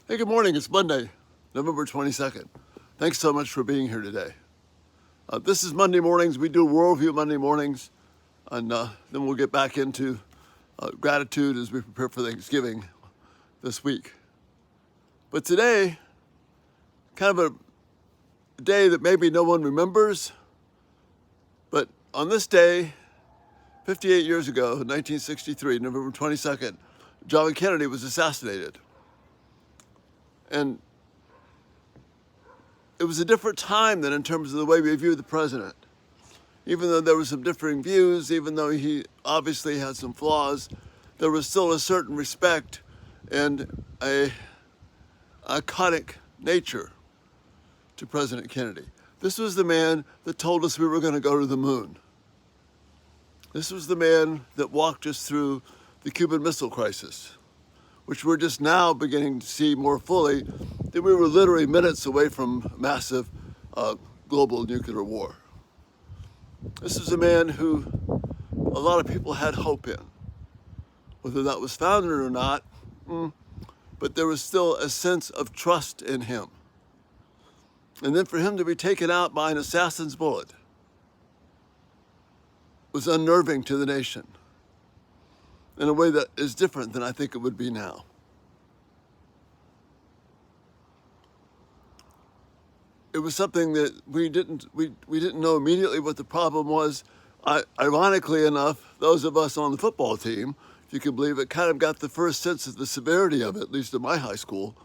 Hey, good morning. It's Monday, November 22nd. Thanks so much for being here today. This is Monday mornings. We do Worldview Monday mornings, and then we'll get back into gratitude as we prepare for Thanksgiving this week. But today, kind of a day that maybe no one remembers, but on this day, 58 years ago, 1963, November 22nd, John Kennedy was assassinated. And it was a different time than in terms of the way we view the president. Even though there were some differing views, even though he obviously had some flaws, there was still a certain respect and a iconic nature to President Kennedy. This was the man that told us we were going to go to the moon. This was the man that walked us through the Cuban Missile Crisis, which we're just now beginning to see more fully, that we were literally minutes away from massive global nuclear war. This is a man who a lot of people had hope in, whether that was founded or not, but there was still a sense of trust in him. And then for him to be taken out by an assassin's bullet was unnerving to the nation in a way that is different than I think it would be now. It was something that we didn't know immediately what the problem was. Ironically enough, those of us on the football team, if you can believe it, kind of got the first sense of the severity of it, at least in my high school,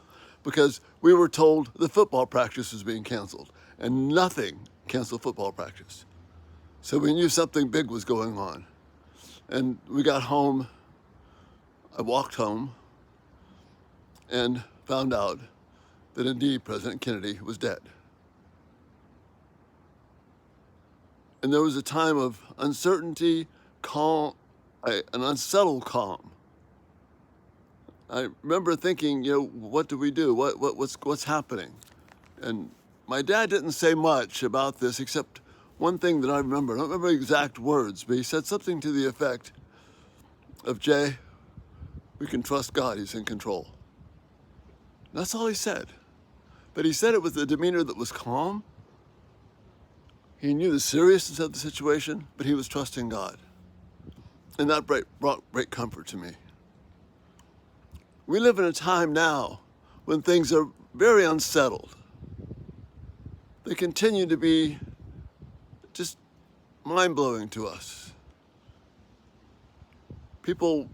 because we were told the football practice was being canceled, and nothing canceled football practice. So we knew something big was going on. And we got home, I walked home, and found out that indeed President Kennedy was dead. And there was a time of uncertainty, calm, an unsettled calm. I remember thinking, what do we do? What's happening? And my dad didn't say much about this except one thing that I remember. I don't remember exact words, but he said something to the effect of, Jay, we can trust God, he's in control. And that's all he said. But he said it with a demeanor that was calm. He knew the seriousness of the situation, but he was trusting God. And that brought great comfort to me. We live in a time now when things are very unsettled. They continue to be just mind-blowing to us. People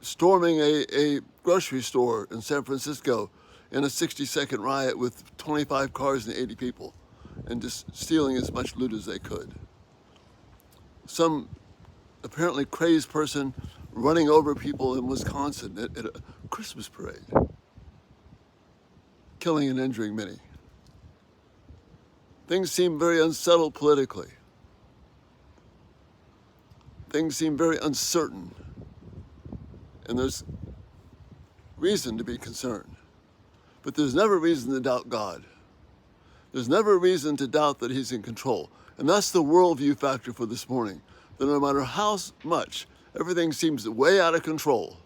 storming a grocery store in San Francisco in a 60-second riot with 25 cars and 80 people, and just stealing as much loot as they could. Some apparently crazed person running over people in Wisconsin at a Christmas parade, killing and injuring many. Things seem very unsettled politically. Things seem very uncertain, and there's reason to be concerned. But there's never reason to doubt God. There's never reason to doubt that he's in control. And that's the worldview factor for this morning, that no matter how much everything seems way out of control,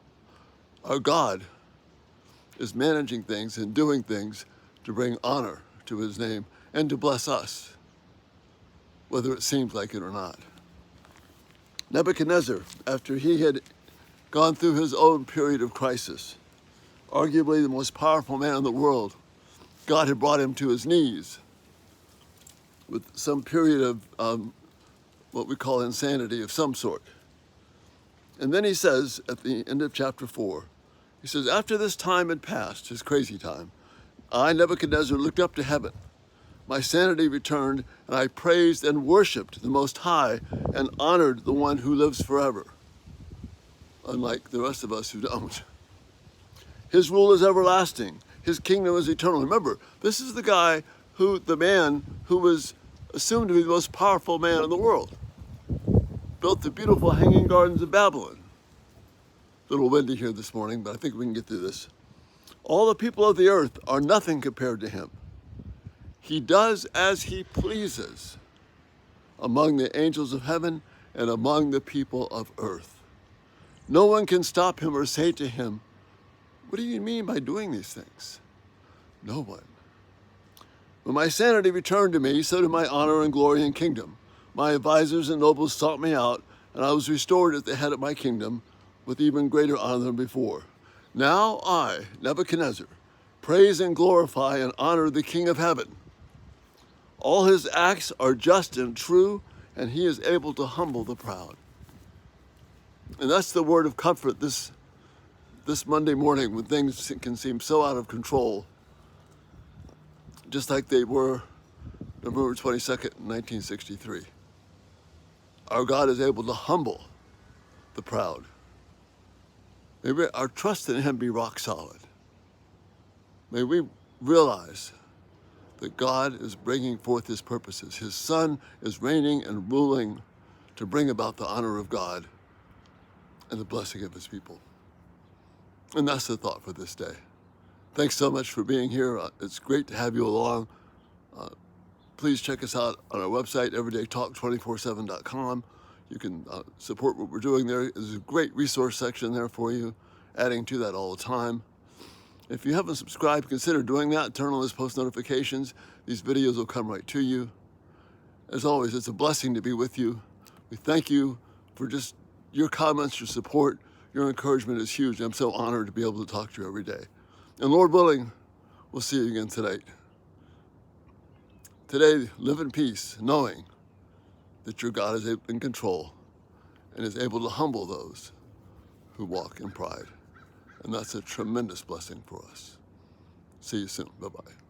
our God is managing things and doing things to bring honor to his name and to bless us, whether it seems like it or not. Nebuchadnezzar, after he had gone through his own period of crisis, arguably the most powerful man in the world, God had brought him to his knees with some period of what we call insanity of some sort. And then he says at the end of chapter 4, he says, after this time had passed, his crazy time, I, Nebuchadnezzar, looked up to heaven. My sanity returned, and I praised and worshiped the Most High and honored the one who lives forever, unlike the rest of us who don't. His rule is everlasting. His kingdom is eternal. Remember, this is the man who was assumed to be the most powerful man in the world. Built the beautiful hanging gardens of Babylon. A little windy here this morning, but I think we can get through this. All the people of the earth are nothing compared to him. He does as he pleases among the angels of heaven and among the people of earth. No one can stop him or say to him, What do you mean by doing these things? No one. When my sanity returned to me, so did my honor and glory and kingdom. My advisors and nobles sought me out, and I was restored at the head of my kingdom with even greater honor than before. Now I, Nebuchadnezzar, praise and glorify and honor the King of heaven. All his acts are just and true, and he is able to humble the proud. And that's the word of comfort this Monday morning when things can seem so out of control, just like they were November 22nd, 1963. Our God is able to humble the proud. May our trust in him be rock solid. May we realize that God is bringing forth his purposes. His Son is reigning and ruling to bring about the honor of God and the blessing of his people. And that's the thought for this day. Thanks so much for being here. It's great to have you along. Please check us out on our website, everydaytalk247.com. You can support what we're doing there. There's a great resource section there for you, adding to that all the time. If you haven't subscribed, consider doing that. Turn on those post notifications. These videos will come right to you. As always, it's a blessing to be with you. We thank you for just your comments, your support. Your encouragement is huge. I'm so honored to be able to talk to you every day. And Lord willing, we'll see you again tonight. Today, live in peace, knowing that your God is in control and is able to humble those who walk in pride. And that's a tremendous blessing for us. See you soon. Bye-bye.